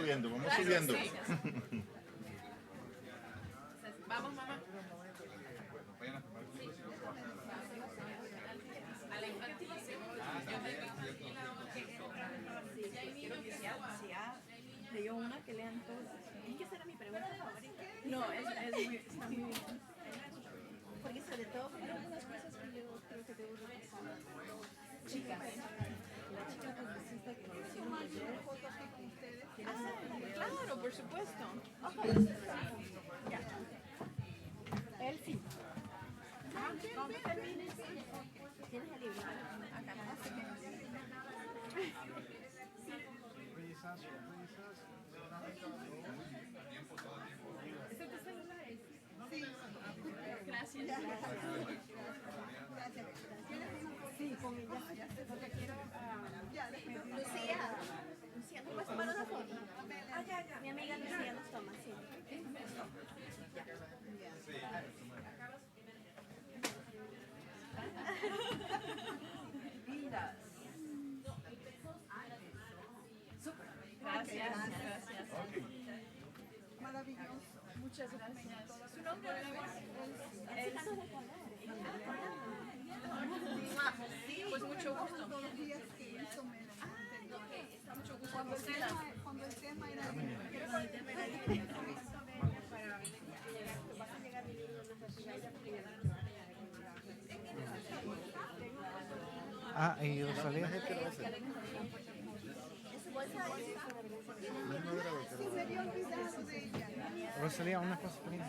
subiendo, vamos subiendo. Vamos, mamá. Le dio una que lean todas. Es que esa era mi pregunta favorita. No, está muy bien. Porque sobre todo hay algunas cosas que yo creo que debo repasar. Chicas. La chica publicista que hicimos ayer. Claro, por supuesto. Ya. Él sí. Cuando termines, tienes el libro. Acá. ¿Ese es tu celular? Gracias. Sí, con ella. Porque quiero. Lucía. Lucía, ¿me puedes tomar una foto? Ah, ya. Mi amiga Lucía nos toma, sí. Vidas. Gracias, gracias. Maravilloso. Muchas gracias. ¿Su nombre otra vez? Pues mucho gusto. Mucho gusto. Cuando el tema era Ah, y Rosalía. Rosalía, una cosa pequeña.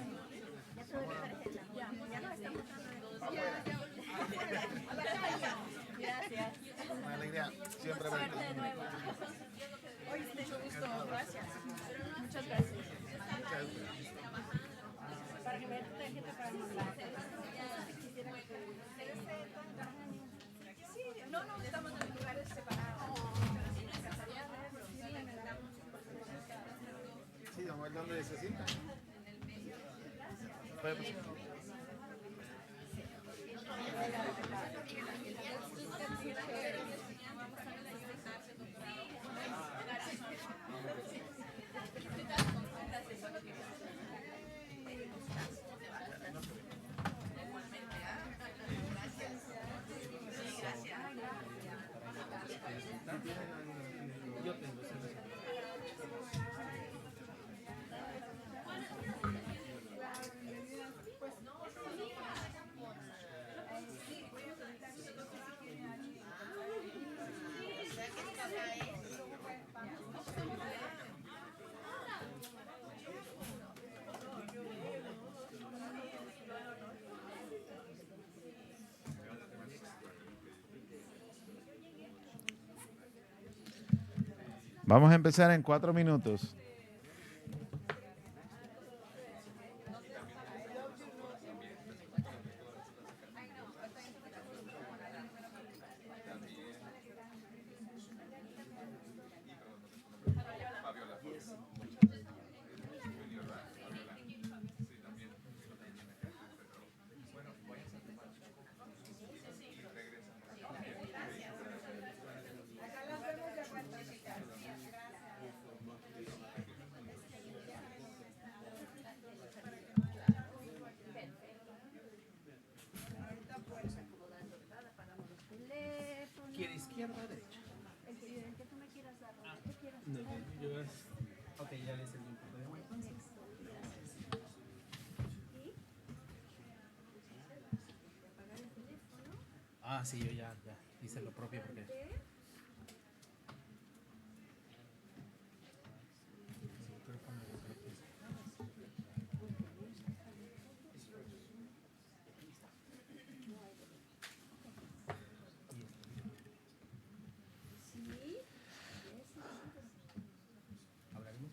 Gracias. Una alegría siempre verte. Mucho gusto. Gracias. Muchas gracias. Para que me dé tu tarjeta para mandar. Sí, no, estamos en lugares separados. Sí, vamos a ver dónde necesita. Puede pasar. Vamos a empezar en 4 minutos. ¿Quiere izquierda o derecha? El que tú me quieras dar. ¿Qué quieras? No, ok, ya le serví un poco de agua entonces. Ah, sí, yo ya hice lo propio porque... ¿Hablaremos?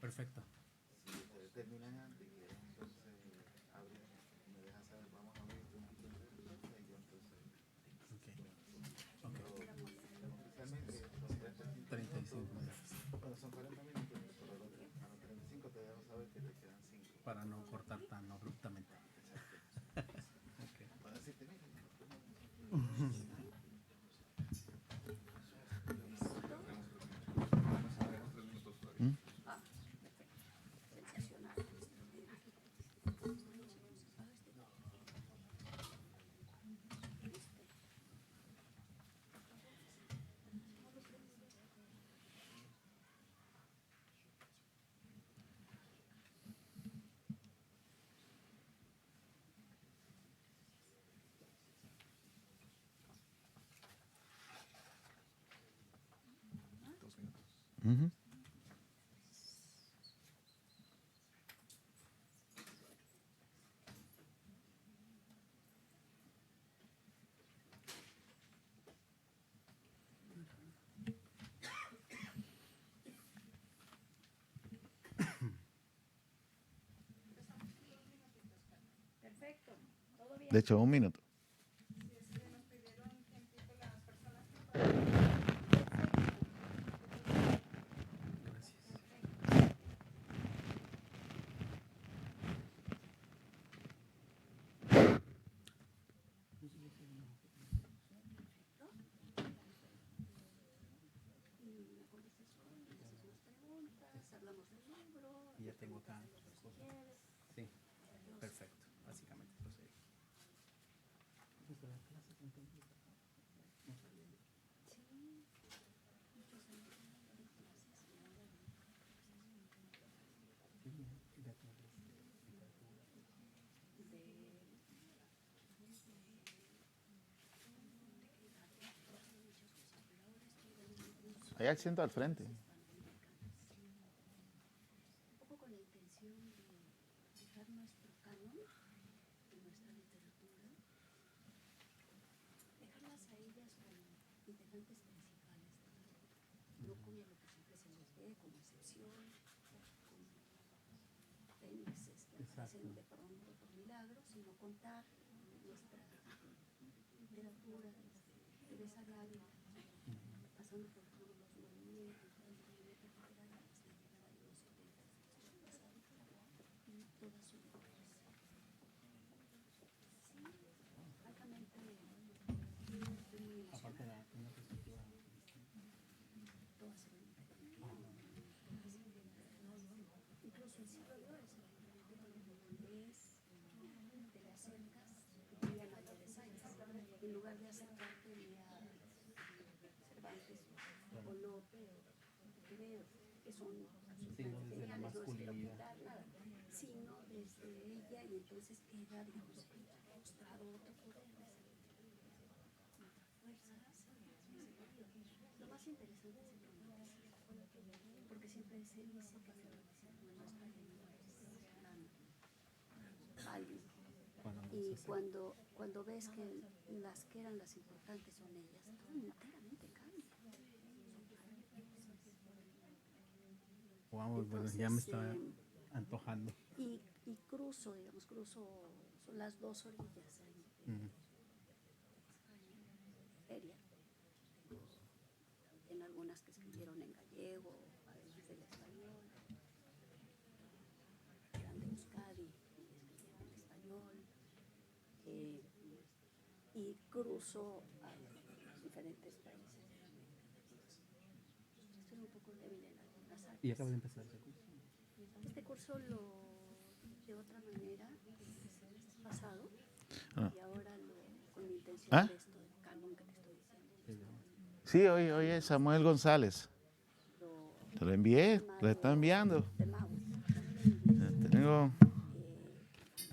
Perfecto. Terminan antes y entonces abrir, me deja saber, vamos a abrir un poquito de entonces y yo entonces. Ok. Oficialmente son 35 minutos. bueno, son 40 minutos, pero a los 35 te dejo saber. sabes que te quedan 5. Para no cortar tan abruptamente. Ok. Para decirte, mira, Ujú. Perfecto. Todo bien. De hecho, 1 minuto. Y ya tengo acá las cosas. Sí, perfecto. Básicamente procede. Hay asiento al frente. Un poco con la intención de fijar nuestro canon de nuestra literatura, dejarlas a ellas como integrantes principales, no como lo que siempre se les ve, como excepción, como fénixes que aparecen de pronto por milagro, sino contar nuestra literatura desde esa Ávila, pasando por todos los movimientos, el movimiento literal hasta llegar a los 70 del siglo pasado y toda su riqueza. Sí, francamente, estoy muy Aparte emocionada. de una perspectiva. Todas se ven incluso el siglo de oro, te le acercas y a María de Sáenz, en lugar de acercarte a Cervantes o Lope o Quevedo, que son absolutamente desde la geniales, no les quiero masculinidad. quitar nada, sino desde ella, y entonces queda, digamos, mostrado otro poder, otra fuerza, lo más interesante es el romanticismo, porque siempre se dice que el romanticismo en nuestra lengua es pálido. Y cuando ves que las que eran las importantes son ellas, todo enteramente cambia. Wow, bueno, Entonces, ya me está antojando. y cruzo, digamos, son las dos orillas ahí de España, Iberia. Tengo también algunas que escribieron en gallego, además del español, eran de Euskadi y escribían en español. Y cruzo a diferentes países de América Latina. Estoy un poco débil en algunas áreas. Y acabo de empezar ese curso. Este curso lo de otra manera el semestre pasado y ahora con la intención de esto del canon que te estoy diciendo. Sí, hoy es Samuel González. Te lo envié, lo está enviando. De Maui. Tengo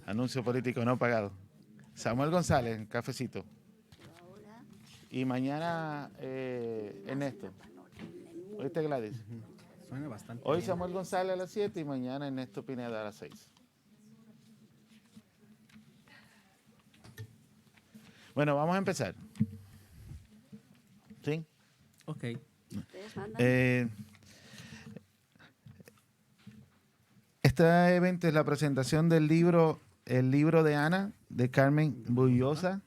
anuncio político no pagado. Samuel González, en cafecito. Pero ahora Y mañana Ernesto. ¿Oíste, Gladys? Suena bastante Hoy bien. Samuel González a las 7 y mañana Ernesto Pineda a las 6. Bueno, vamos a empezar. ¿Sí? Ok. ustedes mandan. Este evento es la presentación del libro El libro de Ana, de Carmen Bullosa.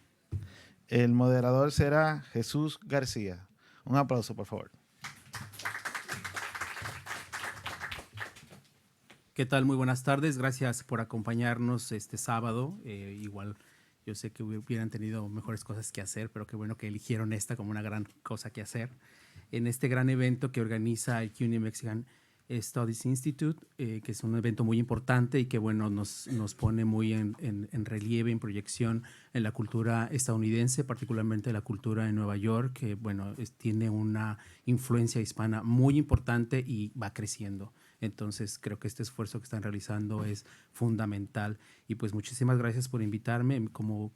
El moderador será Jesús García. Un aplauso, por favor. Ok, ¿Qué tal? Muy buenas tardes. Gracias por acompañarnos este sábado. Igual yo sé que hubieran tenido mejores cosas que hacer, pero qué bueno que eligieron esta como una gran cosa que hacer. En este gran evento que organiza el CUNY Mexican Studies Institute, que es un evento muy importante y que bueno, nos pone muy en relieve, en proyección en la cultura estadounidense, particularmente la cultura de Nueva York, que bueno, tiene una influencia hispana muy importante y va creciendo. Entonces creo que este esfuerzo que están realizando es fundamental. Y pues muchísimas gracias por invitarme. Como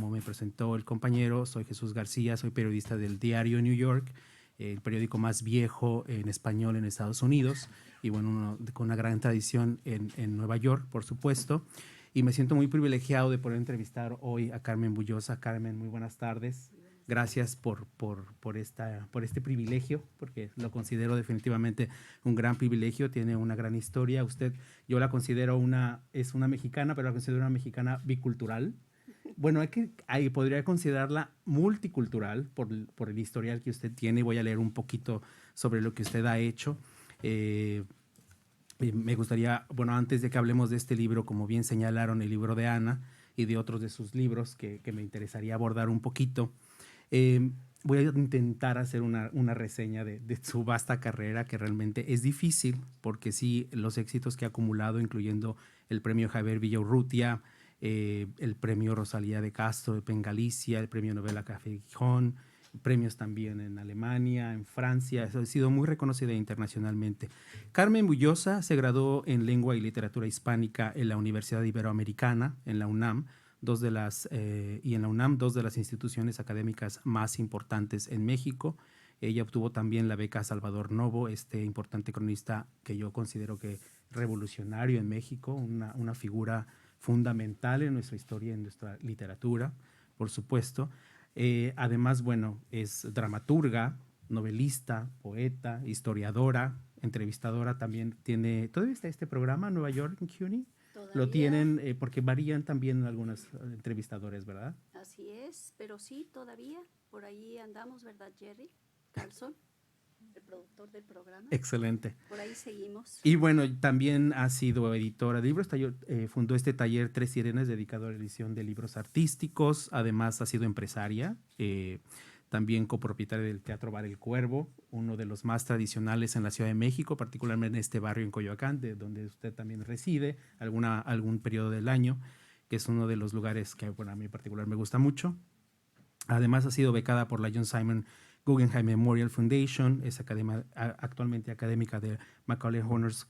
me presentó el compañero, soy Jesús García, soy periodista del Diario New York, el periódico más viejo en español en Estados Unidos, y bueno, con una gran tradición en Nueva York, por supuesto. Y me siento muy privilegiado de poder entrevistar hoy a Carmen Bullosa. Carmen, muy buenas tardes. Gracias por este privilegio, porque lo considero definitivamente un gran privilegio. Tiene una gran historia. Yo la considero es una mexicana, pero la considero una mexicana bicultural. Bueno, podría considerarla multicultural por el historial que usted tiene. Voy a leer un poquito sobre lo que usted ha hecho. Me gustaría, bueno, antes de que hablemos de este libro, como bien señalaron, el libro de Ana y de otros de sus libros que me interesaría abordar un poquito, voy a intentar hacer una reseña de su vasta carrera, que realmente es difícil, porque sí, los éxitos que ha acumulado, incluyendo el premio Javier Villaurrutia, el premio Rosalía de Castro en Galicia, el premio Novela Café Gijón, premios también en Alemania, en Francia. Ha sido muy reconocida internacionalmente. Carmen Bullosa se graduó en Lengua y Literatura Hispánica en la Universidad Iberoamericana, en la UNAM, dos de las instituciones académicas más importantes en México. Ella obtuvo también la beca Salvador Novo, este importante cronista que yo considero que revolucionario en México, una figura fundamental en nuestra historia, en nuestra literatura, por supuesto. Además, bueno, es dramaturga, novelista, poeta, historiadora, entrevistadora también. ¿Todavía está este programa, Nueva York en CUNY? Todavía. Lo tienen, porque varían también algunos entrevistadores, ¿verdad? Así es, pero sí, todavía por ahí andamos, ¿verdad, Jerry Carlson, el productor del programa? Excelente. Por ahí seguimos. Y bueno, también ha sido editora de libros. Fundó este taller Tres Sirenas, dedicado a la edición de libros artísticos. Además, ha sido empresaria. También copropietaria del Teatro Bar El Cuervo, uno de los más tradicionales en la Ciudad de México, particularmente en este barrio en Coyoacán, de donde usted también reside, algún periodo del año, que es uno de los lugares que, bueno, a mí en particular me gusta mucho. Además, ha sido becada por la John Simon Guggenheim Memorial Foundation, es actualmente académica de Macaulay Honors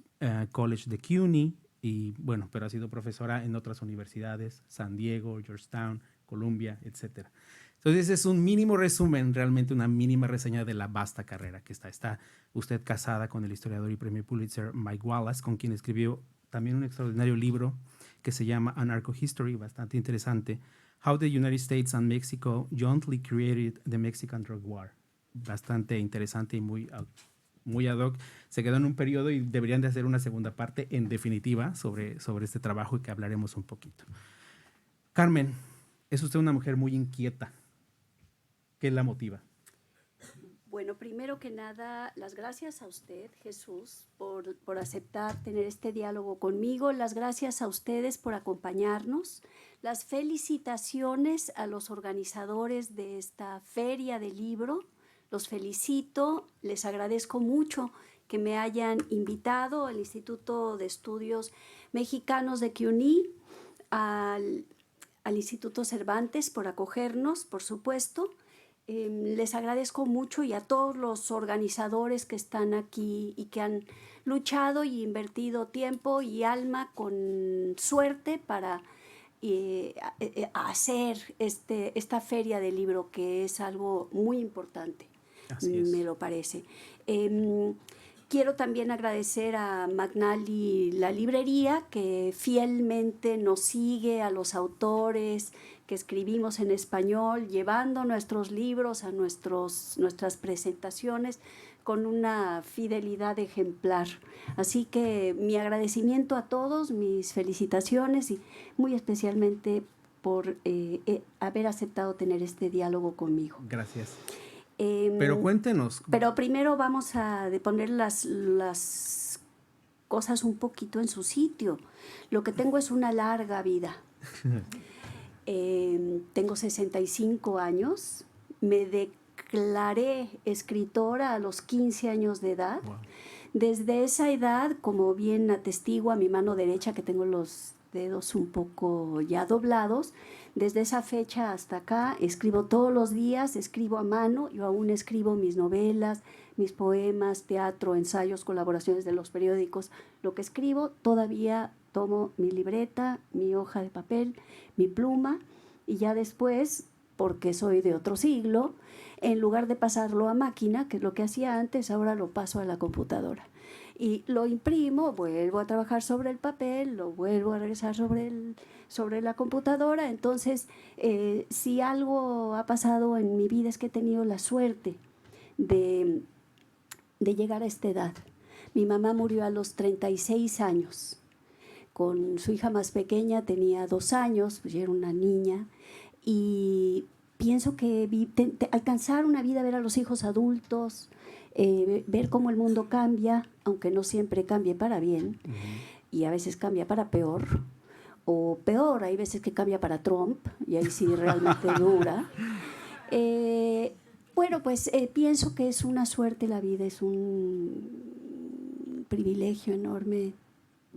College de CUNY, y bueno, pero ha sido profesora en otras universidades, San Diego, Georgetown, Columbia, etc. Entonces es un mínimo resumen, realmente una mínima reseña de la vasta carrera que está. Está usted casada con el historiador y premio Pulitzer Mike Wallace, con quien escribió también un extraordinario libro que se llama Anarcho-History, bastante interesante, How the United States and Mexico Jointly Created the Mexican Drug War. Bastante interesante y muy ad hoc. Se quedó en un periodo y deberían de hacer una segunda parte, en definitiva, sobre este trabajo, y que hablaremos un poquito. Carmen, es usted una mujer muy inquieta. ¿Qué la motiva? Bueno, primero que nada, las gracias a usted, Jesús, por aceptar tener este diálogo conmigo. Las gracias a ustedes por acompañarnos. Las felicitaciones a los organizadores de esta feria del libro. Los felicito, les agradezco mucho que me hayan invitado al Instituto de Estudios Mexicanos de CUNY, al Instituto Cervantes por acogernos, por supuesto. Les agradezco mucho, y a todos los organizadores que están aquí y que han luchado y invertido tiempo y alma con suerte para hacer esta feria del libro, que es algo muy importante. Así es. Me lo parece. Quiero también agradecer a Magnali La Librería, que fielmente nos sigue a los autores que escribimos en español, llevando nuestros libros a nuestras presentaciones con una fidelidad ejemplar. Así que mi agradecimiento a todos, mis felicitaciones, y muy especialmente por haber aceptado tener este diálogo conmigo. Gracias. Pero cuéntenos. Pero primero vamos a poner cosas un poquito en su sitio. Lo que tengo es una larga vida. Tengo 65 años, me declaré escritora a los 15 años de edad. Wow. Desde esa edad, como bien atestigua mi mano derecha, que tengo los dedos un poco ya doblados, desde esa fecha hasta acá escribo todos los días, escribo a mano, yo aún escribo mis novelas, mis poemas, teatro, ensayos, colaboraciones de los periódicos. Lo que escribo, todavía tomo mi libreta, mi hoja de papel, mi pluma, y ya después, porque soy de otro siglo, en lugar de pasarlo a máquina, que es lo que hacía antes, ahora lo paso a la computadora. Y lo imprimo, vuelvo a trabajar sobre el papel, lo vuelvo a regresar sobre la computadora. Entonces, si algo ha pasado en mi vida es que he tenido la suerte de llegar a esta edad. Mi mamá murió a los 36 años. Con su hija más pequeña tenía 2 años, pues yo era una niña. Y pienso que alcanzar una vida, ver a los hijos adultos, ver cómo el mundo cambia, aunque no siempre cambie para bien, y a veces cambia para peor, o peor, hay veces que cambia para Trump, y ahí sí realmente dura. Bueno, pues pienso que es una suerte la vida, es un privilegio enorme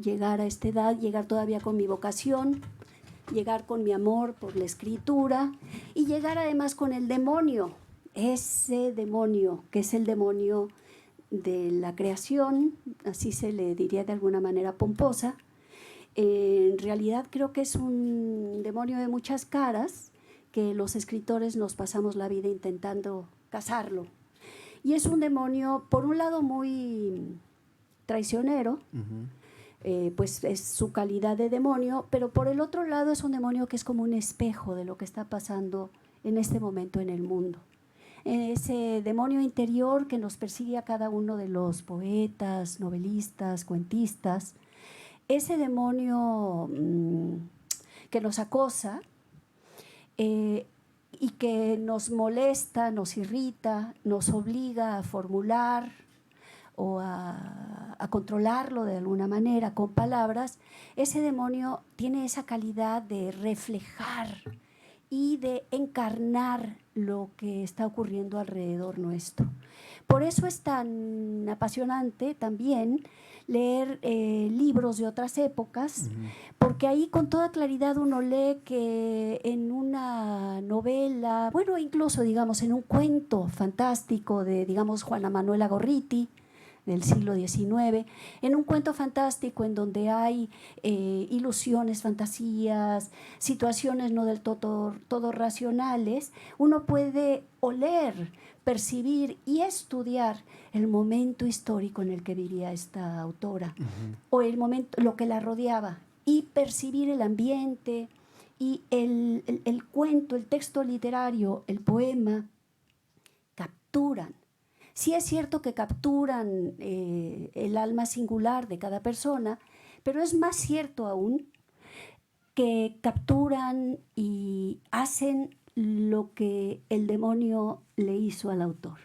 llegar a esta edad, llegar todavía con mi vocación, llegar con mi amor por la escritura y llegar además con el demonio, ese demonio que es el demonio de la creación, así se le diría de alguna manera pomposa. En realidad creo que es un demonio de muchas caras que los escritores nos pasamos la vida intentando cazarlo. Y es un demonio, por un lado, muy traicionero, pues es su calidad de demonio, pero por el otro lado es un demonio que es como un espejo de lo que está pasando en este momento en el mundo. Ese demonio interior que nos persigue a cada uno de los poetas, novelistas, cuentistas, ese demonio que nos acosa y que nos molesta, nos irrita, nos obliga a formular o a controlarlo de alguna manera con palabras. Ese demonio tiene esa calidad de reflejar y de encarnar lo que está ocurriendo alrededor nuestro. Por eso es tan apasionante también leer libros de otras épocas, porque ahí con toda claridad uno lee que en una novela, bueno, incluso digamos en un cuento fantástico de, digamos, Juana Manuela Gorriti, del siglo XIX, en un cuento fantástico en donde hay ilusiones, fantasías, situaciones no del todo racionales, uno puede oler, percibir y estudiar el momento histórico en el que vivía esta autora, o el momento, lo que la rodeaba, y percibir el ambiente y el cuento, el texto literario, el poema, capturan. Sí es cierto que capturan el alma singular de cada persona, pero es más cierto aún que capturan y hacen lo que el demonio le hizo al autor.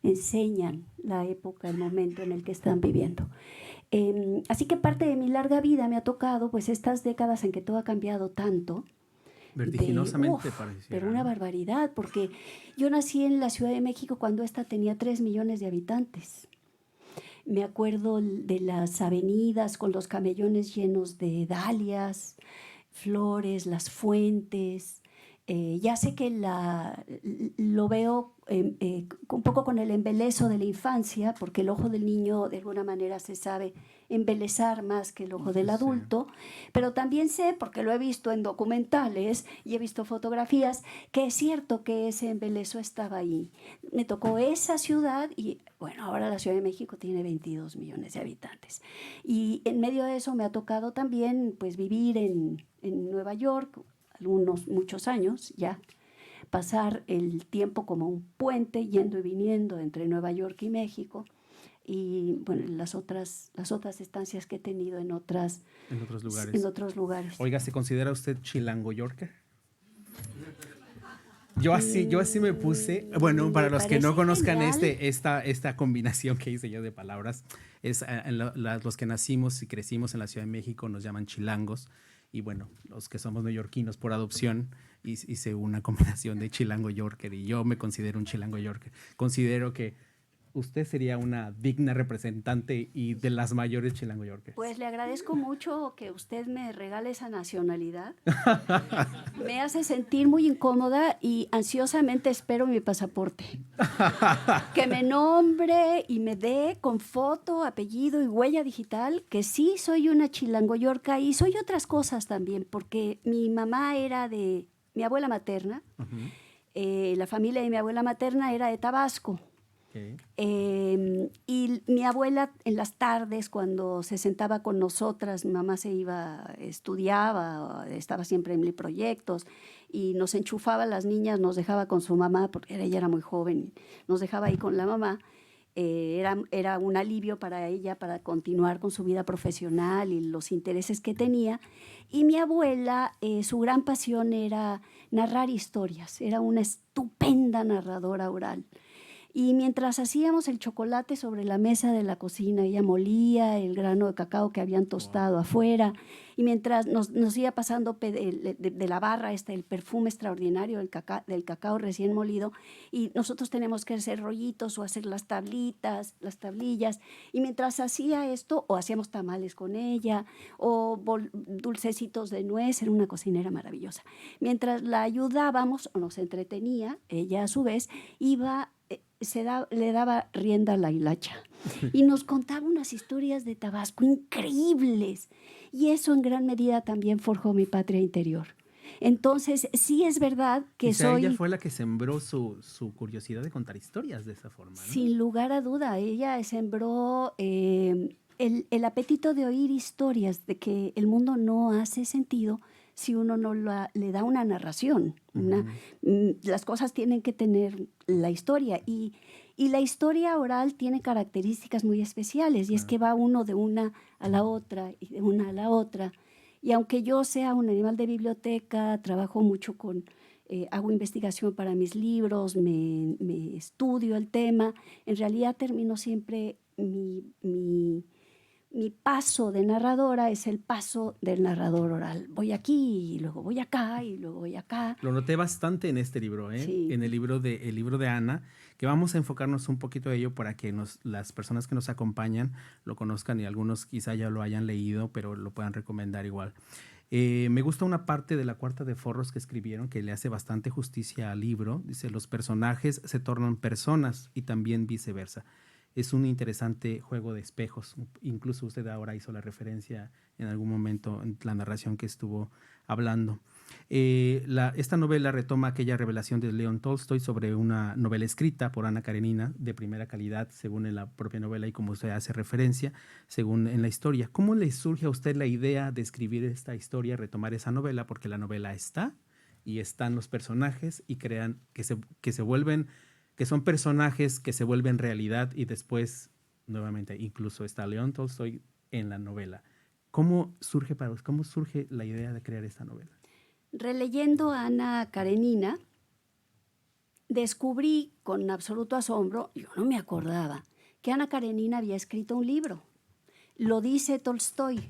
Enseñan la época, el momento en el que están viviendo. Así que parte de mi larga vida me ha tocado pues estas décadas en que todo ha cambiado tanto. Vertiginosamente pareciera. Pero una barbaridad, porque yo nací en la Ciudad de México cuando esta tenía 3 millones de habitantes. Me acuerdo de las avenidas con los camellones llenos de dalias, flores, las fuentes. Ya sé que lo veo un poco con el embeleso de la infancia, porque el ojo del niño de alguna manera se sabe embelezar más que el ojo del adulto, pero también sé, porque lo he visto en documentales y he visto fotografías, que es cierto que ese embeleso estaba ahí. Me tocó esa ciudad y bueno, ahora la Ciudad de México tiene 22 millones de habitantes. Y en medio de eso me ha tocado también pues vivir en Nueva York, muchos años ya, pasar el tiempo como un puente yendo y viniendo entre Nueva York y México, y bueno, las otras estancias que he tenido en otros lugares. Oiga, ¿se considera usted chilango yorker? Yo así me puse. Bueno, para Me los que no parece conozcan genial. esta combinación que hice yo de palabras, es los que nacimos y crecimos en la Ciudad de México nos llaman chilangos. Y bueno, los que somos neoyorquinos por adopción, hice una combinación de chilango yorker y yo me considero un chilango yorker. Considero que usted sería una digna representante y de las mayores chilango yorkers. Pues le agradezco mucho que usted me regale esa nacionalidad. Me hace sentir muy incómoda y ansiosamente espero mi pasaporte. Que me nombre y me dé con foto, apellido y huella digital que sí soy una chilangoyorca y soy otras cosas también, porque mi mamá era de mi abuela materna, la familia de mi abuela materna era de Tabasco. Okay. Y mi abuela en las tardes cuando se sentaba con nosotras, mi mamá se iba, estudiaba, estaba siempre en mil proyectos y nos enchufaba a las niñas, nos dejaba con su mamá porque ella era muy joven, nos dejaba ahí con la mamá. Era un alivio para ella para continuar con su vida profesional y los intereses que tenía. Y mi abuela, su gran pasión era narrar historias, era una estupenda narradora oral. Y mientras hacíamos el chocolate sobre la mesa de la cocina, ella molía el grano de cacao que habían tostado afuera, y mientras nos iba pasando de la barra el perfume extraordinario del cacao recién molido, y nosotros tenemos que hacer rollitos o hacer las tablillas, y mientras hacía esto, o hacíamos tamales con ella, o dulcecitos de nuez, era una cocinera maravillosa. Mientras la ayudábamos o nos entretenía, ella a su vez iba... le daba rienda a la hilacha y nos contaba unas historias de Tabasco increíbles, y eso en gran medida también forjó mi patria interior. Entonces, sí es verdad que ella fue la que sembró su curiosidad de contar historias de esa forma, ¿no? Sin lugar a duda, ella sembró el apetito de oír historias, de que el mundo no hace sentido si uno no le da una narración. Las cosas tienen que tener la historia, y la historia oral tiene características muy especiales, y es que va uno de una a la otra y de una a la otra. Y aunque yo sea un animal de biblioteca, trabajo mucho hago investigación para mis libros, me estudio el tema, en realidad termino siempre mi paso de narradora es el paso del narrador oral. Voy aquí y luego voy acá y luego voy acá. Lo noté bastante en este libro, Sí. En el libro de Ana, que vamos a enfocarnos un poquito de ello para que las personas que nos acompañan lo conozcan, y algunos quizá ya lo hayan leído, pero lo puedan recomendar igual. Me gusta una parte de la cuarta de forros que escribieron que le hace bastante justicia al libro. Dice: los personajes se tornan personas y también viceversa. Es un interesante juego de espejos. Incluso usted ahora hizo la referencia en algún momento en la narración que estuvo hablando. Esta novela retoma aquella revelación de León Tolstoy sobre una novela escrita por Ana Karenina de primera calidad, según en la propia novela y como usted hace referencia, según en la historia. ¿Cómo le surge a usted la idea de escribir esta historia, retomar esa novela? Porque la novela está y están los personajes y crean que son personajes que se vuelven realidad, y después, nuevamente, incluso está León Tolstoy en la novela. ¿Cómo surge la idea de crear esta novela? Releyendo a Ana Karenina, descubrí con absoluto asombro, yo no me acordaba, que Ana Karenina había escrito un libro. Lo dice Tolstoy.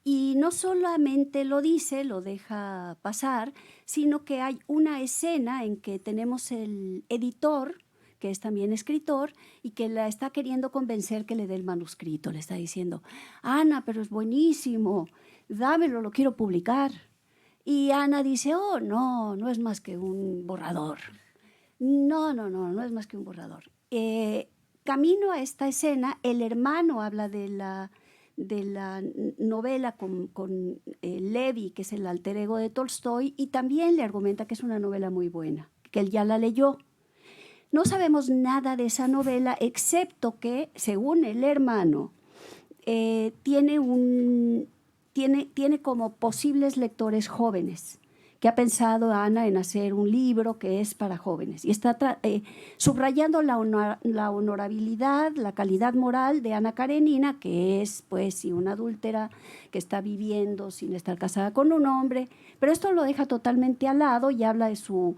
Y no solamente lo dice, lo deja pasar, sino que hay una escena en que tenemos el editor, que es también escritor, y que la está queriendo convencer que le dé el manuscrito. Le está diciendo: Ana, pero es buenísimo, dámelo, lo quiero publicar. Y Ana dice: oh, no es más que un borrador. No es más que un borrador. Camino a esta escena, el hermano habla de la novela con Levi, que es el alter ego de Tolstoy, y también le argumenta que es una novela muy buena, que él ya la leyó. No sabemos nada de esa novela, excepto que, según el hermano, tiene como posibles lectores jóvenes, que ha pensado Ana en hacer un libro que es para jóvenes. Y está subrayando la honorabilidad, la calidad moral de Ana Karenina, que es, pues, sí, una adúltera que está viviendo sin estar casada con un hombre. Pero esto lo deja totalmente al lado y habla de su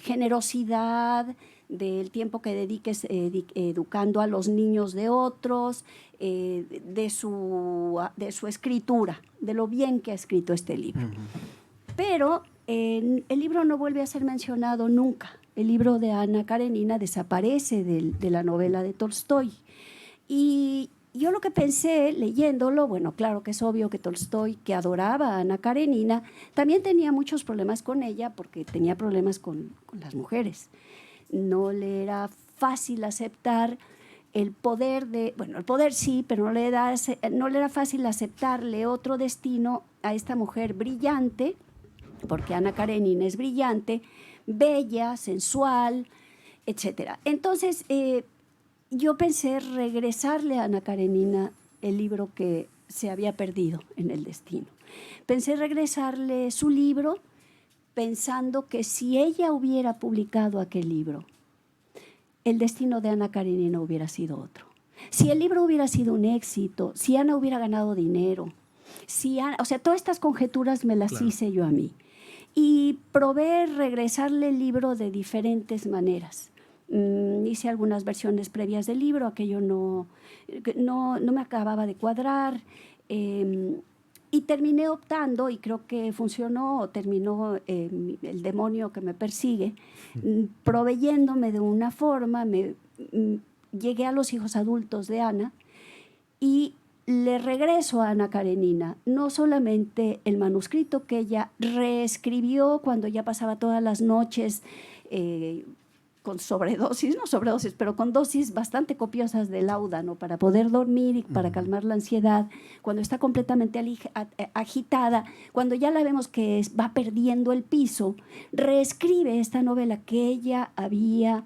generosidad, del tiempo que dediques educando a los niños de otros, de su escritura, de lo bien que ha escrito este libro. Pero el libro no vuelve a ser mencionado nunca. El libro de Ana Karenina desaparece de la novela de Tolstoy. Y yo lo que pensé leyéndolo, bueno, claro que es obvio que Tolstoy, que adoraba a Ana Karenina, también tenía muchos problemas con ella porque tenía problemas con las mujeres. No le era fácil aceptar el poder el poder sí, pero no le era fácil aceptarle otro destino a esta mujer brillante, porque Ana Karenina es brillante, bella, sensual, etc. Entonces, yo pensé regresarle a Ana Karenina el libro que se había perdido en el destino. Pensé regresarle su libro pensando que si ella hubiera publicado aquel libro, el destino de Ana Karenina hubiera sido otro. Si el libro hubiera sido un éxito, si Ana hubiera ganado dinero, o sea, todas estas conjeturas me las hice yo a mí. Y probé regresarle el libro de diferentes maneras. Hice algunas versiones previas del libro, aquello no me acababa de cuadrar. Y terminé optando, y creo que funcionó, terminó el demonio que me persigue, proveyéndome de una forma, llegué a los hijos adultos de Ana y le regreso a Ana Karenina no solamente el manuscrito que ella reescribió cuando ya pasaba todas las noches con sobredosis, pero con dosis bastante copiosas de láudano para poder dormir y para calmar la ansiedad, cuando está completamente agitada, cuando ya la vemos que va perdiendo el piso, reescribe esta novela que ella había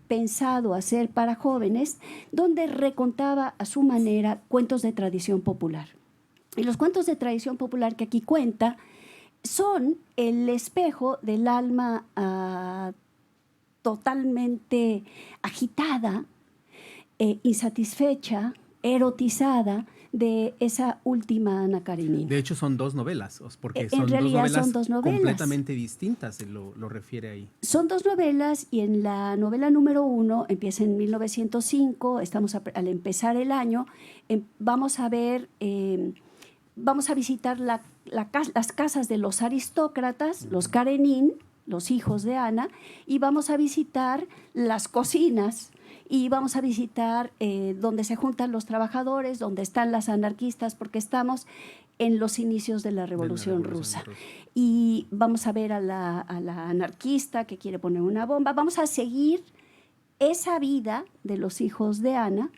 pensado hacer para jóvenes, donde recontaba a su manera cuentos de tradición popular. Y los cuentos de tradición popular que aquí cuenta son el espejo del alma totalmente agitada, insatisfecha, erotizada de esa última Ana Karenina. De hecho, son dos novelas, porque En realidad son dos novelas completamente distintas, lo refiere ahí. Son dos novelas y en la novela número 1, empieza en 1905, estamos al empezar el año, vamos a visitar las casas de los aristócratas, los Karenin, los hijos de Ana, y vamos a visitar las cocinas y vamos a visitar donde se juntan los trabajadores, donde están las anarquistas, porque estamos en los inicios de la Revolución Rusa. Y vamos a ver a la anarquista que quiere poner una bomba. Vamos a seguir esa vida de los hijos de Ana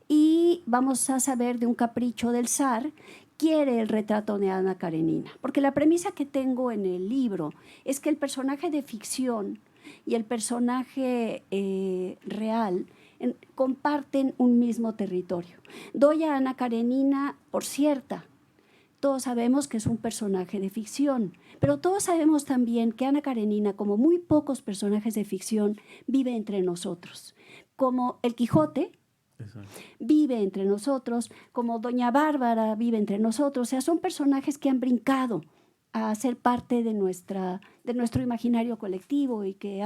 y vamos a saber de un capricho del zar. Quiere el retrato de Ana Karenina, porque la premisa que tengo en el libro es que el personaje de ficción y el personaje real comparten un mismo territorio. Doy a Ana Karenina por cierta. Todos sabemos que es un personaje de ficción, pero todos sabemos también que Ana Karenina, como muy pocos personajes de ficción, vive entre nosotros. Como el Quijote, vive entre nosotros, como Doña Bárbara vive entre nosotros. O sea, son personajes que han brincado a ser parte de nuestro imaginario colectivo y que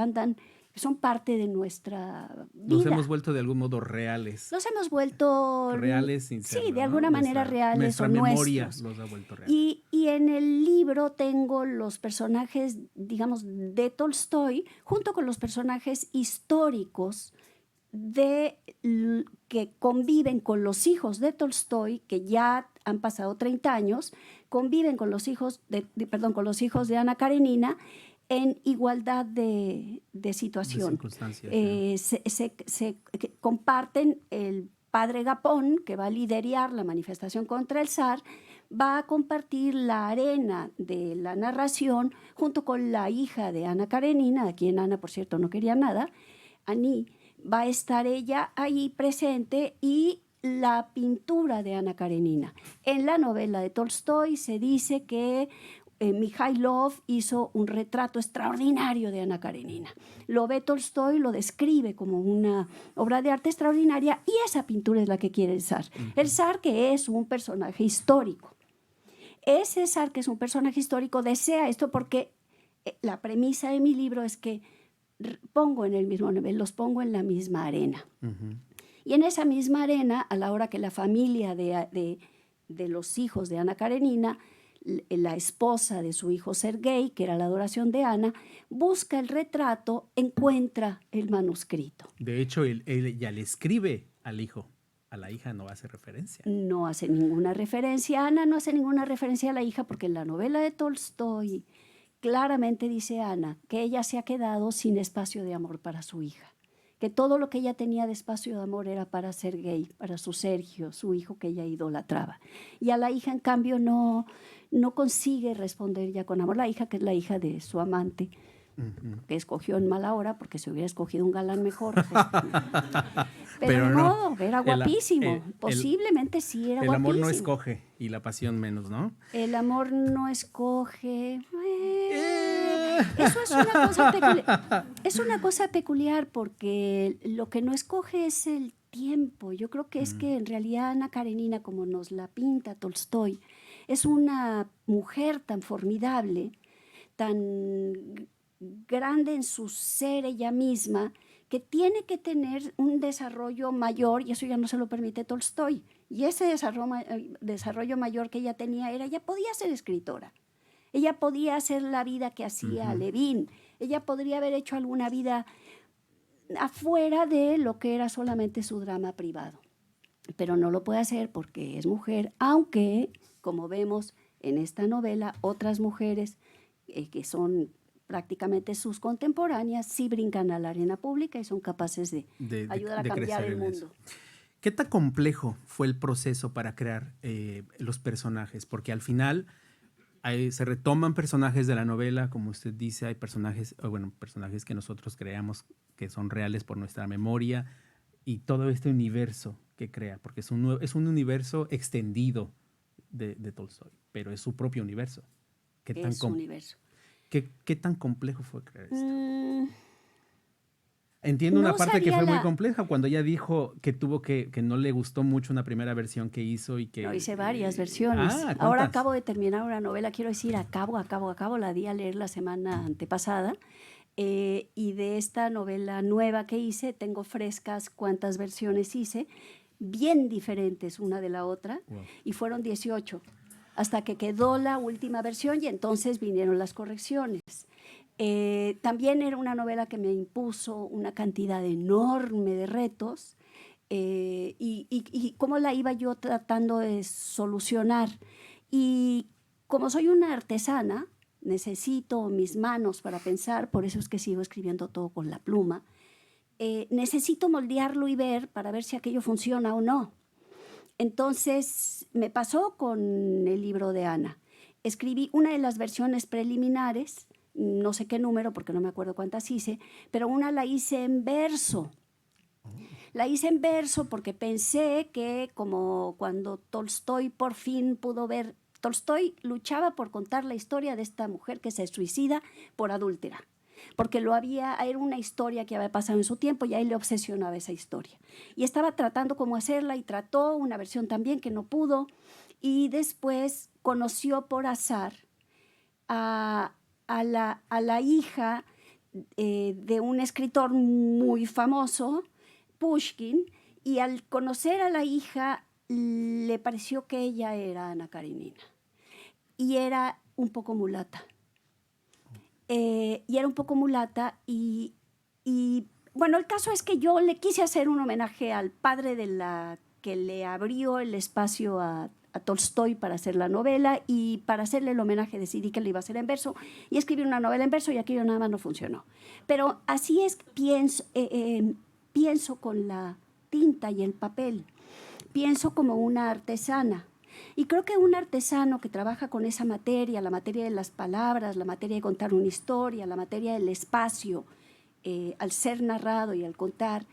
son parte de nuestra vida. Nos hemos vuelto de algún modo reales. Nos hemos vuelto reales sin serlo, sí, de alguna manera reales o nuestros. Nuestra memoria los ha vuelto reales. Y en el libro tengo los personajes, digamos, de Tolstoy, junto con los personajes históricos que conviven con los hijos de Tolstoy, que ya han pasado 30 años, conviven con los hijos con los hijos de Ana Karenina en igualdad de situación. Se comparten. El padre Gapón, que va a liderar la manifestación contra el zar, va a compartir la arena de la narración junto con la hija de Ana Karenina, a quien Ana, por cierto, no quería nada, Aní. Va a estar ella ahí presente, y la pintura de Ana Karenina. En la novela de Tolstoy se dice que Mikhailov hizo un retrato extraordinario de Ana Karenina. Lo ve Tolstoy, lo describe como una obra de arte extraordinaria, y esa pintura es la que quiere el zar. El zar, que es un personaje histórico. Ese zar, que es un personaje histórico, desea esto porque la premisa de mi libro es que pongo en el mismo nivel, los pongo en la misma arena. Y en esa misma arena, a la hora que la familia de los hijos de Ana Karenina, la esposa de su hijo Sergei, que era la adoración de Ana, busca el retrato, encuentra el manuscrito. De hecho, él ya le escribe al hijo. A la hija no hace referencia. No hace ninguna referencia. Ana no hace ninguna referencia a la hija porque en la novela de Tolstoy claramente dice Ana que ella se ha quedado sin espacio de amor para su hija. Que todo lo que ella tenía de espacio de amor era para Sergei, para su Sergio, su hijo que ella idolatraba. Y a la hija, en cambio, no consigue responder ya con amor. La hija, que es la hija de su amante, que escogió en mala hora porque se hubiera escogido un galán mejor. Pero no, era guapísimo. Posiblemente sí era guapísimo. El amor no escoge y la pasión menos, ¿no? El amor no escoge. Eso es una cosa peculiar. Es una cosa peculiar porque lo que no escoge es el tiempo. Yo creo que es que en realidad Ana Karenina, como nos la pinta Tolstoy, es una mujer tan formidable, tan grande en su ser ella misma, que tiene que tener un desarrollo mayor, y eso ya no se lo permite Tolstoy. Y ese desarrollo mayor que ella tenía era, ella podía ser escritora. Ella podía hacer la vida que hacía Levin. Ella podría haber hecho alguna vida afuera de lo que era solamente su drama privado. Pero no lo puede hacer porque es mujer, aunque, como vemos en esta novela, otras mujeres que son prácticamente sus contemporáneas sí brincan a la arena pública y son capaces de ayudar a cambiar el mundo. ¿Qué tan complejo fue el proceso para crear los personajes? Porque al final se retoman personajes de la novela, como usted dice, hay personajes que nosotros creamos que son reales por nuestra memoria, y todo este universo que crea, porque es un universo extendido de Tolstoy, pero es su propio universo. Es su universo. ¿Qué tan complejo fue crear esto? Entiendo una parte que fue muy compleja cuando ella dijo que que no le gustó mucho una primera versión que hizo y que... No, hice varias versiones. Ahora acabo de terminar una novela, quiero decir, acabo, la di a leer la semana antepasada, y de esta novela nueva que hice, tengo frescas cuántas versiones hice, bien diferentes una de la otra, y fueron 18, hasta que quedó la última versión y entonces vinieron las correcciones. También era una novela que me impuso una cantidad enorme de retos, y cómo la iba yo tratando de solucionar. Y como soy una artesana, necesito mis manos para pensar, por eso es que sigo escribiendo todo con la pluma. Necesito moldearlo y ver para ver si aquello funciona o no. Entonces me pasó con el libro de Ana. Escribí una de las versiones preliminares, no sé qué número porque no me acuerdo cuántas hice, pero una la hice en verso. La hice en verso porque pensé que, como cuando Tolstoy por fin pudo ver, Tolstoy luchaba por contar la historia de esta mujer que se suicida por adúltera, porque era una historia que había pasado en su tiempo y a él le obsesionaba esa historia. Y estaba tratando cómo hacerla y trató una versión también que no pudo, y después conoció por azar a la hija de un escritor muy famoso, Pushkin, y al conocer a la hija le pareció que ella era Ana Karenina y era un poco mulata. Y bueno, el caso es que yo le quise hacer un homenaje al padre de la que le abrió el espacio a Tolstoy para hacer la novela, y para hacerle el homenaje decidí que lo iba a hacer en verso y escribí una novela en verso, y aquello nada más no funcionó. Pero así es, pienso con la tinta y el papel, pienso como una artesana. Y creo que un artesano que trabaja con esa materia, la materia de las palabras, la materia de contar una historia, la materia del espacio, al ser narrado y al contar,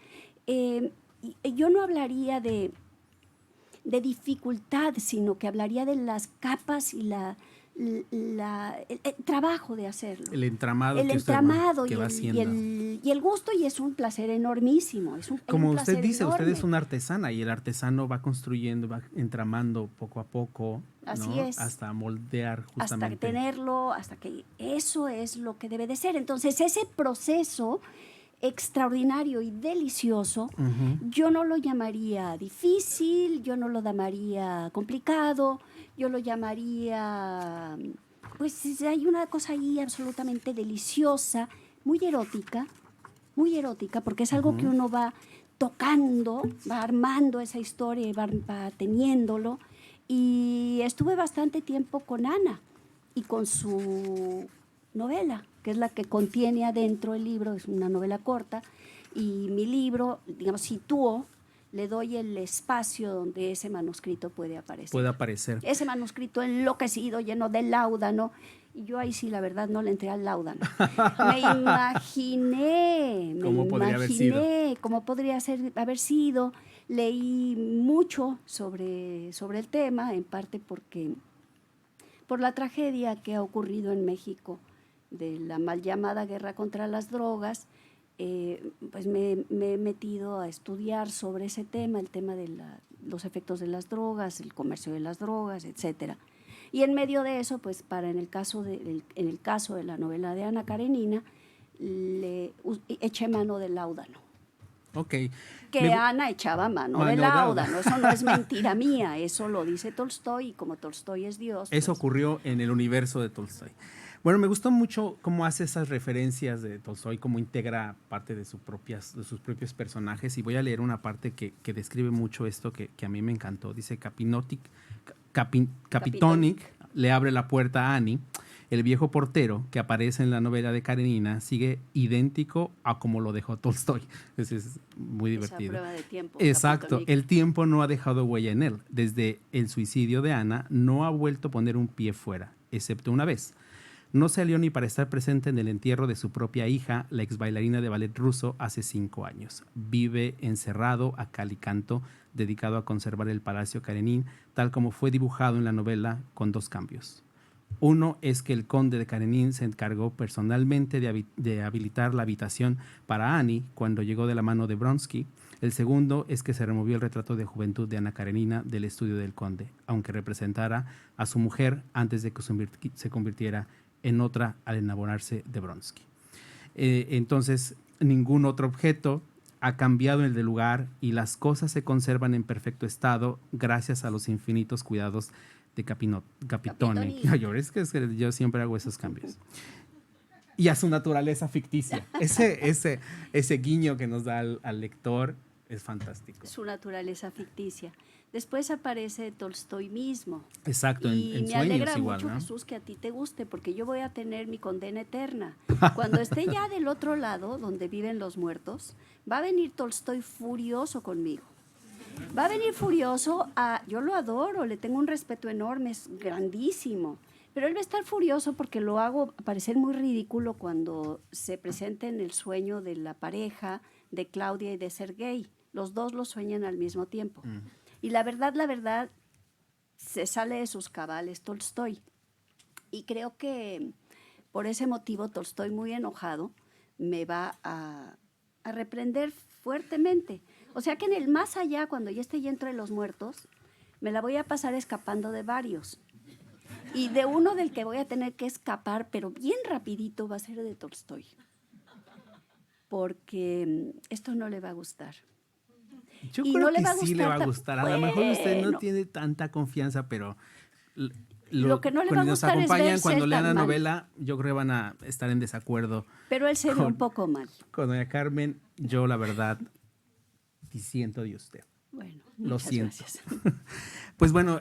yo no hablaría de dificultad, sino que hablaría de las capas y el trabajo de hacerlo. El entramado, El que entramado que va haciendo. y el gusto, y es un placer enormísimo. Como un usted placer dice, usted enorme. es una artesana y el artesano va construyendo, va entramando poco a poco, Así ¿no? es. Hasta moldear justamente. Hasta tenerlo, hasta que eso es lo que debe de ser. Entonces, ese proceso extraordinario y delicioso, yo no lo llamaría difícil, yo no lo llamaría complicado, yo lo llamaría, pues hay una cosa ahí absolutamente deliciosa, muy erótica, porque es algo que uno va tocando, va armando esa historia y va teniéndolo. Y estuve bastante tiempo con Ana y con su novela, que es la que contiene adentro el libro, es una novela corta, y mi libro, digamos, sitúo, le doy el espacio donde ese manuscrito puede aparecer. Puede aparecer. Ese manuscrito enloquecido, lleno de láudano, y yo ahí sí, la verdad, no le entré al láudano. Me imaginé ¿Cómo podría haber sido? cómo podría haber sido. Leí mucho sobre el tema, en parte por la tragedia que ha ocurrido en México de la mal llamada guerra contra las drogas. Pues me he metido a estudiar sobre ese tema, el tema de los efectos de las drogas, el comercio de las drogas, etcétera. Y en medio de eso, pues en el caso de la novela de Ana Karenina, le eché mano del láudano. Ok. Que Ana echaba mano del láudano. Eso no es mentira mía, eso lo dice Tolstoy, y como Tolstoy es Dios. Eso pues, ocurrió en el universo de Tolstoy. Bueno, me gustó mucho cómo hace esas referencias de Tolstoy, cómo integra parte de sus propios personajes. Y voy a leer una parte que describe mucho esto que a mí me encantó. Dice, Capitonic le abre la puerta a Annie. El viejo portero que aparece en la novela de Karenina sigue idéntico a como lo dejó Tolstoy. Es muy divertido. Esa prueba de tiempo. Exacto. Capitonic. El tiempo no ha dejado huella en él. Desde el suicidio de Ana no ha vuelto a poner un pie fuera, excepto una vez. No salió ni para estar presente en el entierro de su propia hija, la ex bailarina de ballet ruso, hace 5 años. Vive encerrado a cal y canto, dedicado a conservar el Palacio Karenin, tal como fue dibujado en la novela, con 2 cambios. Uno es que el conde de Karenin se encargó personalmente de habilitar la habitación para Annie cuando llegó de la mano de Bronsky. El segundo es que se removió el retrato de juventud de Ana Karenina del estudio del conde, aunque representara a su mujer antes de que se convirtiera en otra al enamorarse de Bronsky. Entonces, ningún otro objeto ha cambiado el de lugar y las cosas se conservan en perfecto estado gracias a los infinitos cuidados de Capitonic. Es que yo siempre hago esos cambios. Y a su naturaleza ficticia. Ese guiño que nos da al lector es fantástico. Su naturaleza ficticia. Después aparece Tolstoy mismo. Exacto, y en me sueños alegra igual, mucho, ¿no? Jesús, que a ti te guste, porque yo voy a tener mi condena eterna. Cuando esté ya del otro lado, donde viven los muertos, va a venir Tolstoy furioso conmigo. Va a venir furioso yo lo adoro, le tengo un respeto enorme, es grandísimo. Pero él va a estar furioso porque lo hago parecer muy ridículo cuando se presenta en el sueño de la pareja de Claudia y de Sergei. Los dos lo sueñan al mismo tiempo. Y la verdad, se sale de sus cabales Tolstoy. Y creo que por ese motivo Tolstoy, muy enojado, me va a reprender fuertemente. O sea que en el más allá, cuando ya esté ya entre los muertos, me la voy a pasar escapando de varios. Y de uno del que voy a tener que escapar, pero bien rapidito, va a ser de Tolstoy. Porque esto no le va a gustar. Yo y creo no le que va a sí gustar le va a gustar. A lo mejor usted no bueno. tiene tanta confianza, pero Lo que no le va a nos gustar es acompañan verse cuando lean la tan mal. novela, yo creo que van a estar en desacuerdo Pero él se ve un poco mal. con doña Carmen. Yo, la verdad, disiento de usted. Bueno, Lo muchas siento. gracias. Pues bueno,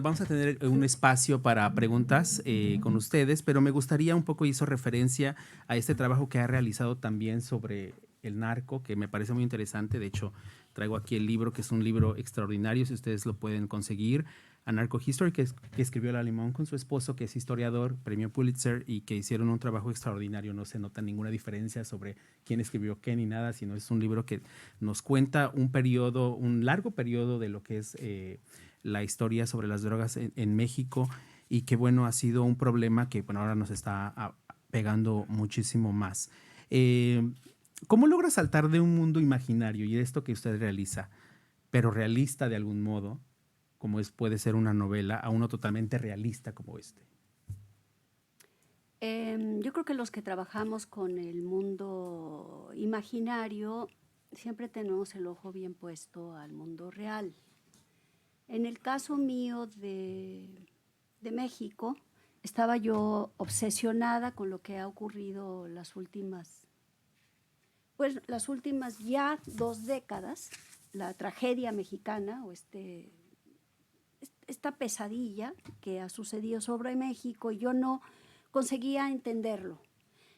vamos a tener un espacio para preguntas con ustedes, pero me gustaría un poco, hizo referencia a este trabajo que ha realizado también sobre el narco, que me parece muy interesante. De hecho, traigo aquí el libro, que es un libro extraordinario, si ustedes lo pueden conseguir, A Narco History, que escribió Lala Limón con su esposo, que es historiador, premio Pulitzer, y que hicieron un trabajo extraordinario. No se nota ninguna diferencia sobre quién escribió qué ni nada, sino es un libro que nos cuenta un largo periodo de lo que es la historia sobre las drogas en México. y que bueno, ha sido un problema que bueno, ahora nos está pegando muchísimo más. ¿Cómo logra saltar de un mundo imaginario y de esto que usted realiza, pero realista de algún modo, como puede ser una novela, a uno totalmente realista como este? Yo creo que los que trabajamos con el mundo imaginario siempre tenemos el ojo bien puesto al mundo real. En el caso mío de México, estaba yo obsesionada con lo que ha ocurrido las últimas ya 2 décadas, la tragedia mexicana o esta pesadilla que ha sucedido sobre México, y yo no conseguía entenderlo.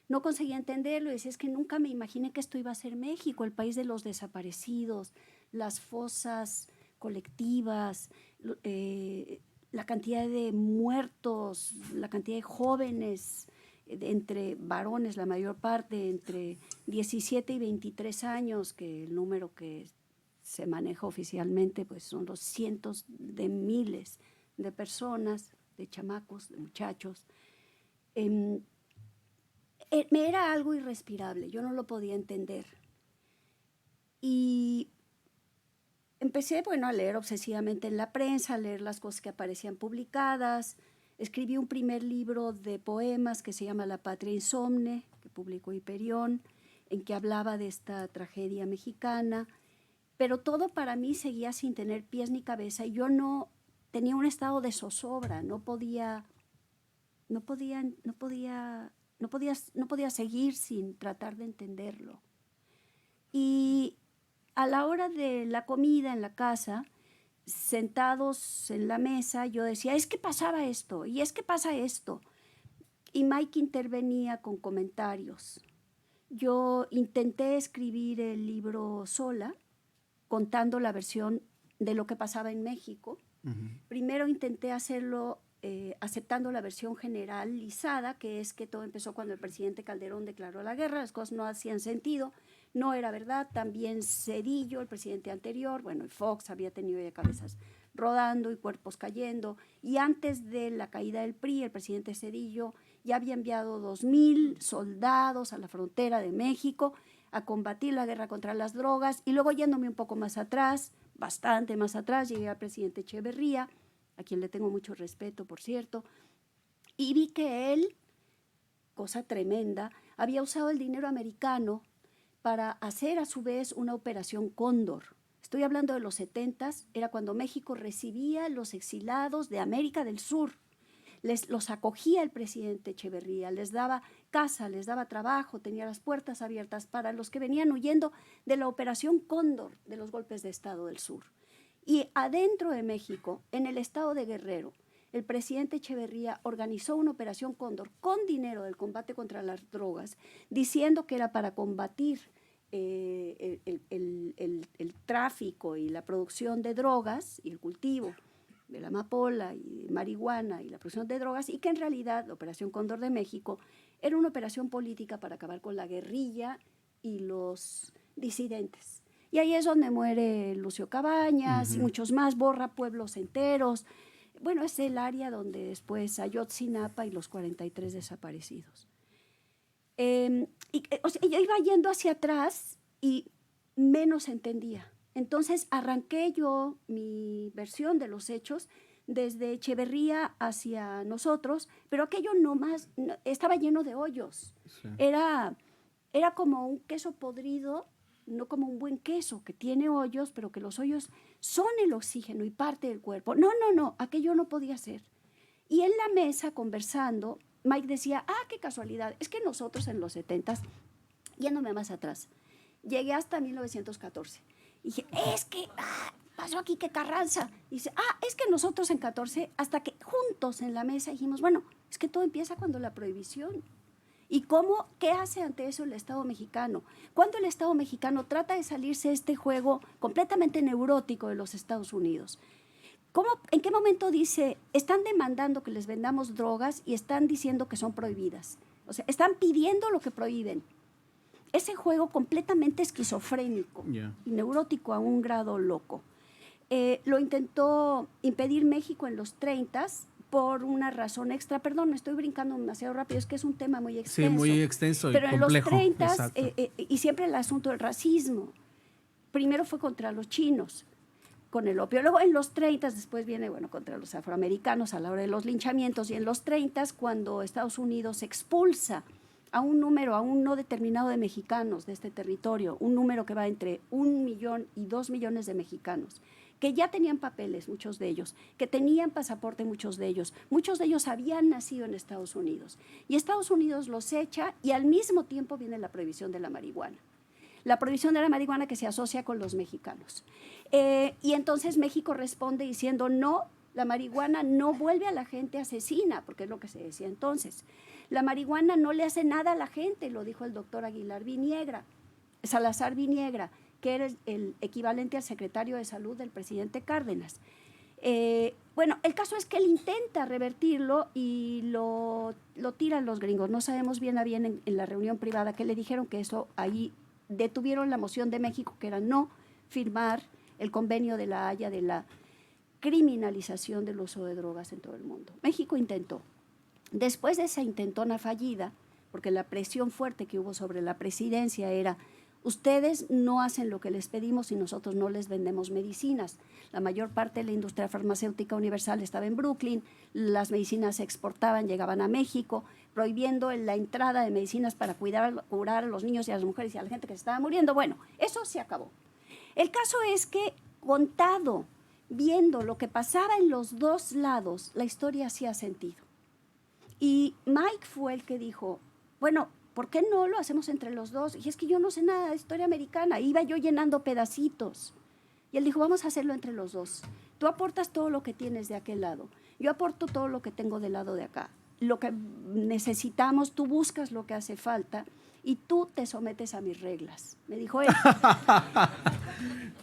No conseguía entenderlo y decía, es que nunca me imaginé que esto iba a ser México, el país de los desaparecidos, las fosas colectivas, la cantidad de muertos, la cantidad de jóvenes, entre varones la mayor parte, entre 17 y 23 años, que el número que se maneja oficialmente pues son los cientos de miles de personas, de chamacos, de muchachos. Me era algo irrespirable, yo no lo podía entender. Y empecé, a leer obsesivamente en la prensa, a leer las cosas que aparecían publicadas. Escribí un primer libro de poemas que se llama La Patria Insomne, que publicó Hiperión, en que hablaba de esta tragedia mexicana, pero todo para mí seguía sin tener pies ni cabeza y yo no tenía un estado de zozobra, no podía seguir sin tratar de entenderlo. Y a la hora de la comida en la casa, sentados en la mesa, yo decía, es que pasaba esto, y es que pasa esto. Y Mike intervenía con comentarios. Yo intenté escribir el libro sola, contando la versión de lo que pasaba en México. Primero intenté hacerlo aceptando la versión generalizada, que es que todo empezó cuando el presidente Calderón declaró la guerra, las cosas no hacían sentido, no era verdad. También Zedillo, el presidente anterior, y Fox había tenido ya cabezas rodando y cuerpos cayendo, y antes de la caída del PRI, el presidente Zedillo ya había enviado 2,000 soldados a la frontera de México a combatir la guerra contra las drogas, y luego yéndome un poco más atrás, bastante más atrás, llegué al presidente Echeverría, a quien le tengo mucho respeto, por cierto, y vi que él, cosa tremenda, había usado el dinero americano para hacer a su vez una operación Cóndor. Estoy hablando de los 70s, era cuando México recibía a los exilados de América del Sur. Los acogía el presidente Echeverría, les daba casa, les daba trabajo, tenía las puertas abiertas para los que venían huyendo de la operación Cóndor, de los golpes de Estado del Sur. Y adentro de México, en el estado de Guerrero, el presidente Echeverría organizó una operación Cóndor con dinero del combate contra las drogas, diciendo que era para combatir el tráfico y la producción de drogas y el cultivo de la amapola y marihuana y la producción de drogas, y que en realidad la Operación Cóndor de México era una operación política para acabar con la guerrilla y los disidentes. Y ahí es donde muere Lucio Cabañas y muchos más, borra pueblos enteros. Es el área donde después Ayotzinapa y los 43 desaparecidos. Yo iba yendo hacia atrás y menos entendía. Entonces arranqué yo mi versión de los hechos desde Echeverría hacia nosotros, pero aquello estaba lleno de hoyos. Sí. Era como un queso podrido, no como un buen queso que tiene hoyos, pero que los hoyos son el oxígeno y parte del cuerpo. No, aquello no podía ser. Y en la mesa, conversando, Mike decía, qué casualidad, es que nosotros en los 70s, yéndome más atrás, llegué hasta 1914. Y dije, es que pasó aquí que Carranza. Y dice, es que nosotros en 14, hasta que juntos en la mesa dijimos, es que todo empieza cuando la prohibición. ¿Y qué hace ante eso el Estado mexicano? Cuando el Estado mexicano trata de salirse de este juego completamente neurótico de los Estados Unidos. ¿En qué momento dice, están demandando que les vendamos drogas y están diciendo que son prohibidas? O sea, están pidiendo lo que prohíben. Ese juego completamente esquizofrénico y neurótico a un grado loco. Lo intentó impedir México en los 30s, por una razón extra. Perdón, me estoy brincando demasiado rápido, es que es un tema muy extenso. Sí, muy extenso y pero complejo. En los 30 exacto. y siempre el asunto del racismo. Primero fue contra los chinos, con el opio. Luego en los 30, después viene, bueno, contra los afroamericanos a la hora de los linchamientos. Y en los 30, cuando Estados Unidos expulsa a un número, a un no determinado de mexicanos de este territorio, un número que va entre 1 millón y 2 millones de mexicanos, que ya tenían papeles, muchos de ellos, que tenían pasaporte, muchos de ellos habían nacido en Estados Unidos. Y Estados Unidos los echa y al mismo tiempo viene la prohibición de la marihuana. La prohibición de la marihuana que se asocia con los mexicanos. Y entonces México responde diciendo, no, la marihuana no vuelve a la gente asesina, porque es lo que se decía entonces. La marihuana no le hace nada a la gente, lo dijo el doctor Salazar Viniegra, que era el equivalente al secretario de Salud del presidente Cárdenas. Bueno, el caso es que él intenta revertirlo y lo tiran los gringos. No sabemos bien a bien en la reunión privada que le dijeron que eso ahí detuvieron la moción de México, que era no firmar el convenio de la Haya de la criminalización del uso de drogas en todo el mundo. México intentó. Después de esa intentona fallida, porque la presión fuerte que hubo sobre la presidencia era: ustedes no hacen lo que les pedimos y nosotros no les vendemos medicinas. La mayor parte de la industria farmacéutica universal estaba en Brooklyn, las medicinas se exportaban, llegaban a México, prohibiendo la entrada de medicinas para curar a los niños y a las mujeres y a la gente que se estaba muriendo. Bueno, eso se acabó. El caso es que, contado, viendo lo que pasaba en los dos lados, la historia hacía sentido. Y Mike fue el que dijo, bueno, ¿por qué no lo hacemos entre los dos? Y es que yo no sé nada de historia americana, iba yo llenando pedacitos. Y él dijo, vamos a hacerlo entre los dos. Tú aportas todo lo que tienes de aquel lado, yo aporto todo lo que tengo del lado de acá. Lo que necesitamos, tú buscas lo que hace falta y tú te sometes a mis reglas, me dijo él.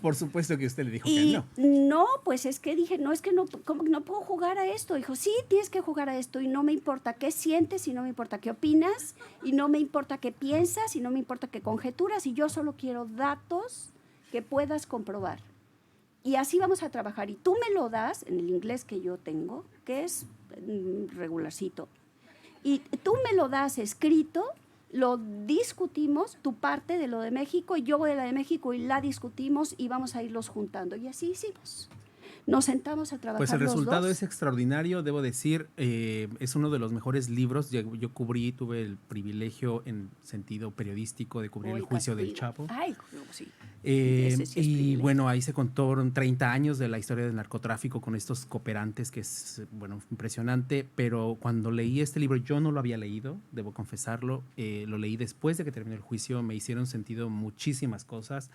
Por supuesto que usted le dijo Y que no. no, pues es que dije, no, es que no, ¿cómo que no puedo jugar a esto? Dijo, sí, tienes que jugar a esto y no me importa qué sientes y no me importa qué opinas y no me importa qué piensas y no me importa qué conjeturas y yo solo quiero datos que puedas comprobar. Y así vamos a trabajar. Y tú me lo das en el inglés que yo tengo, que es regularcito. Y tú me lo das escrito, lo discutimos, tu parte de lo de México, yo de la de México y la discutimos y vamos a irlos juntando. Y así hicimos. Nos sentamos a trabajar Pues el resultado los dos. es extraordinario, debo decir, es uno de los mejores libros. Yo tuve el privilegio en sentido periodístico de cubrir el juicio del Chapo. Ay, sí. Ese sí es Y privilegio. bueno, ahí se contaron 30 años de la historia del narcotráfico con estos cooperantes, que es, bueno, impresionante, pero cuando leí este libro, yo no lo había leído, debo confesarlo, lo leí después de que terminó el juicio, me hicieron sentido muchísimas cosas.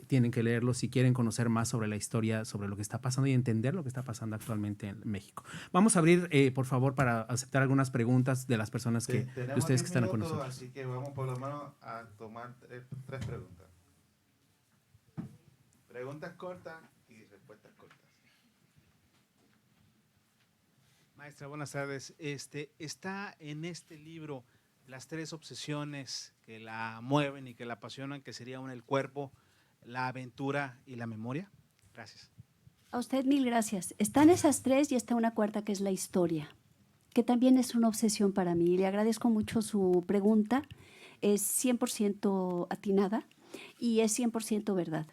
Tienen que leerlo si quieren conocer más sobre la historia, sobre lo que está pasando y entender lo que está pasando actualmente en México. Vamos a abrir, por favor, para aceptar algunas preguntas de las personas de ustedes que están con nosotros. Así que vamos por lo menos a tomar tres preguntas. Preguntas cortas y respuestas cortas. Maestra, buenas tardes. Está en este libro las 3 obsesiones que la mueven y que la apasionan, que serían el cuerpo, la aventura y la memoria. Gracias. A usted 1000 gracias. Están esas 3 y está una cuarta que es la historia, que también es una obsesión para mí. Le agradezco mucho su pregunta. Es 100% atinada y es 100% verdad.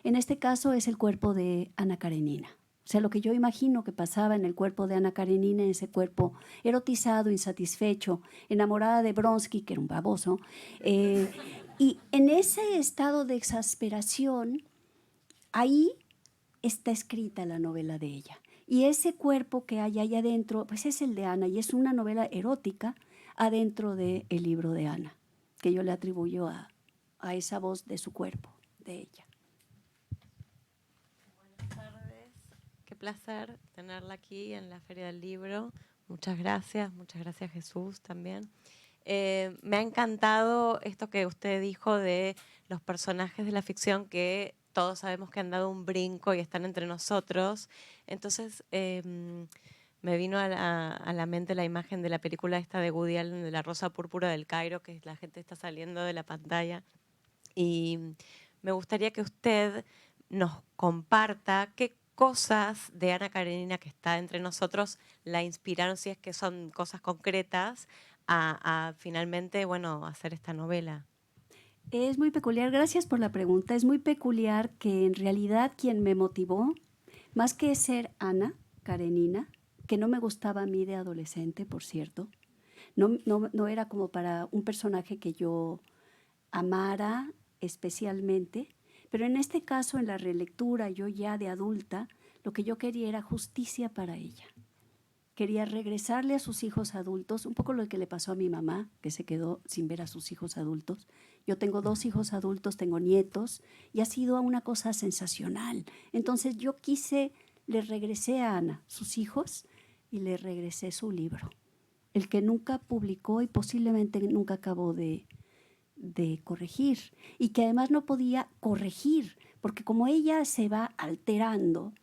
En este caso es el cuerpo de Ana Karenina. O sea, lo que yo imagino que pasaba en el cuerpo de Ana Karenina, en ese cuerpo erotizado, insatisfecho, enamorada de Bronsky, que era un baboso, y en ese estado de exasperación, ahí está escrita la novela de ella. Y ese cuerpo que hay ahí adentro, pues es el de Ana, y es una novela erótica adentro del libro de Ana, que yo le atribuyo a esa voz de su cuerpo, de ella. Qué placer tenerla aquí en la Feria del Libro. Muchas gracias Jesús también. Me ha encantado esto que usted dijo de los personajes de la ficción que todos sabemos que han dado un brinco y están entre nosotros. Entonces me vino a la mente la imagen de la película esta de Woody Allen, de La Rosa Púrpura del Cairo, que la gente está saliendo de la pantalla. Y me gustaría que usted nos comparta cosas de Ana Karenina que está entre nosotros la inspiraron, si es que son cosas concretas, a finalmente, bueno, hacer esta novela? Es muy peculiar, gracias por la pregunta. Es muy peculiar que en realidad quien me motivó, más que ser Ana Karenina, que no me gustaba a mí de adolescente, por cierto, no era como para un personaje que yo amara especialmente, pero en este caso, en la relectura, yo ya de adulta, lo que yo quería era justicia para ella. Quería regresarle a sus hijos adultos, un poco lo que le pasó a mi mamá, que se quedó sin ver a sus hijos adultos. Yo tengo 2 hijos adultos, tengo nietos, y ha sido una cosa sensacional. Entonces yo le regresé a Ana sus hijos y le regresé su libro, el que nunca publicó y posiblemente nunca acabó de corregir, y que además no podía corregir, porque como ella se va alterando,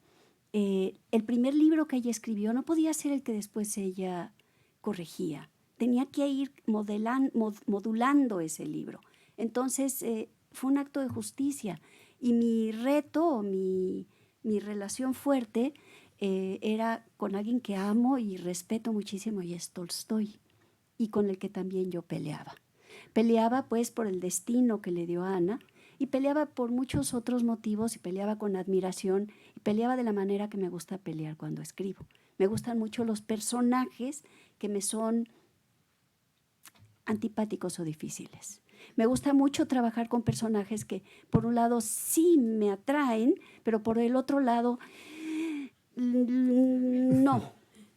el primer libro que ella escribió no podía ser el que después ella corregía. Tenía que ir modulando ese libro. Entonces, fue un acto de justicia. Y mi reto, mi relación fuerte, era con alguien que amo y respeto muchísimo, y es Tolstói, y con el que también yo peleaba. Peleaba pues por el destino que le dio a Ana, y peleaba por muchos otros motivos, y peleaba con admiración, y peleaba de la manera que me gusta pelear cuando escribo. Me gustan mucho los personajes que me son antipáticos o difíciles. Me gusta mucho trabajar con personajes que por un lado sí me atraen, pero por el otro lado no.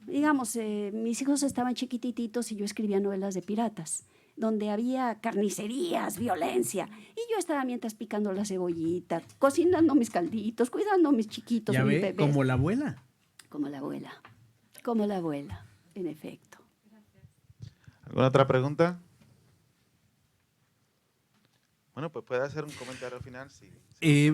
Digamos, mis hijos estaban chiquititos y yo escribía novelas de piratas, donde había carnicerías, violencia, y yo estaba mientras picando la cebollita, cocinando mis calditos, cuidando a mis chiquitos, ¿Ya mis ve? bebés. Como la abuela. Como la abuela, en efecto. ¿Alguna otra pregunta? Bueno, pues puede hacer un comentario final.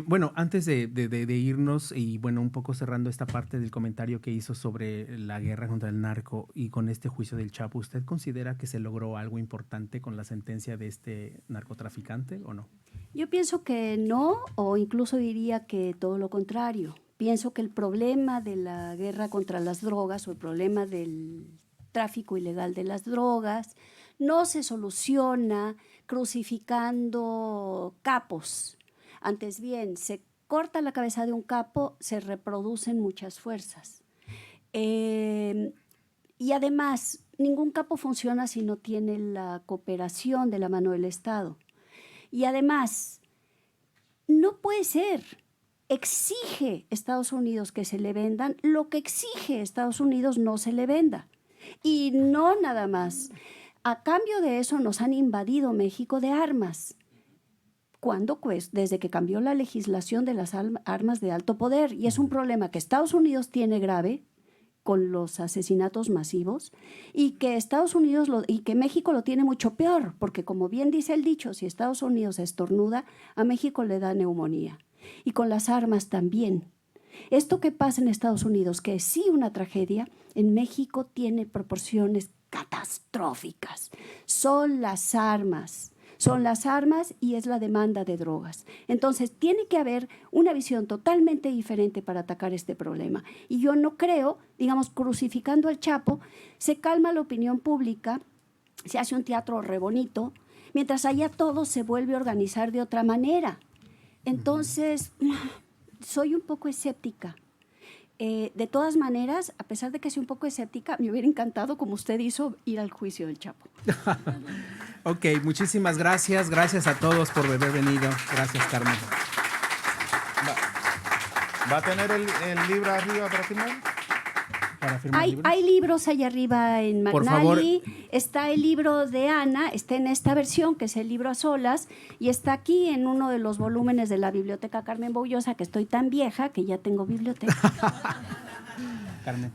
Bueno, antes de irnos y bueno, un poco cerrando esta parte del comentario que hizo sobre la guerra contra el narco y con este juicio del Chapo, ¿usted considera que se logró algo importante con la sentencia de este narcotraficante o no? Yo pienso que no, o incluso diría que todo lo contrario. Pienso que el problema de la guerra contra las drogas o el problema del tráfico ilegal de las drogas no se soluciona crucificando capos. Antes bien, se corta la cabeza de un capo, se reproducen muchas fuerzas. Y además, ningún capo funciona si no tiene la cooperación de la mano del Estado. Y además, no puede ser. Exige Estados Unidos que se le vendan lo que exige Estados Unidos no se le venda. Y no nada más. A cambio de eso nos han invadido México de armas. ¿Cuándo? Pues desde que cambió la legislación de las armas de alto poder. Y es un problema que Estados Unidos tiene grave con los asesinatos masivos, y que y que México lo tiene mucho peor, porque como bien dice el dicho, si Estados Unidos estornuda, a México le da neumonía. Y con las armas también. Esto que pasa en Estados Unidos, que es sí una tragedia, en México tiene proporciones catastróficas. Son las armas y es la demanda de drogas. Entonces, tiene que haber una visión totalmente diferente para atacar este problema. Y yo no creo, digamos, crucificando al Chapo, se calma la opinión pública, se hace un teatro re bonito, mientras allá todo se vuelve a organizar de otra manera. Entonces, soy un poco escéptica. De todas maneras, a pesar de que soy un poco escéptica, me hubiera encantado, como usted hizo, ir al juicio del Chapo. Ok, muchísimas gracias. Gracias a todos por haber venido. Gracias, Carmen. ¿Va a tener el libro arriba para firmar? ¿Para firmar libros? Hay libros allá arriba en Por favor. McNally. Está el libro de Ana, está en esta versión, que es el libro a solas, y está aquí en uno de los volúmenes de la Biblioteca Carmen Boullosa, que estoy tan vieja que ya tengo biblioteca. Carmen.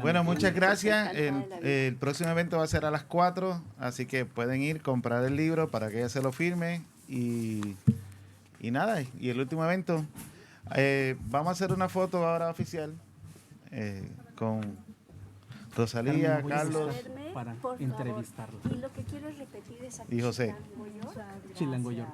Bueno, muchas gracias. El próximo evento va a ser a las 4, así que pueden ir, comprar el libro para que ella se lo firme. Y nada, y el último evento. Vamos a hacer una foto ahora oficial con Rosalía, Carmen, Carlos para por favor. entrevistarlo. Y lo que quiero es repetir es y José. Chilangoyor. Chilangoyor.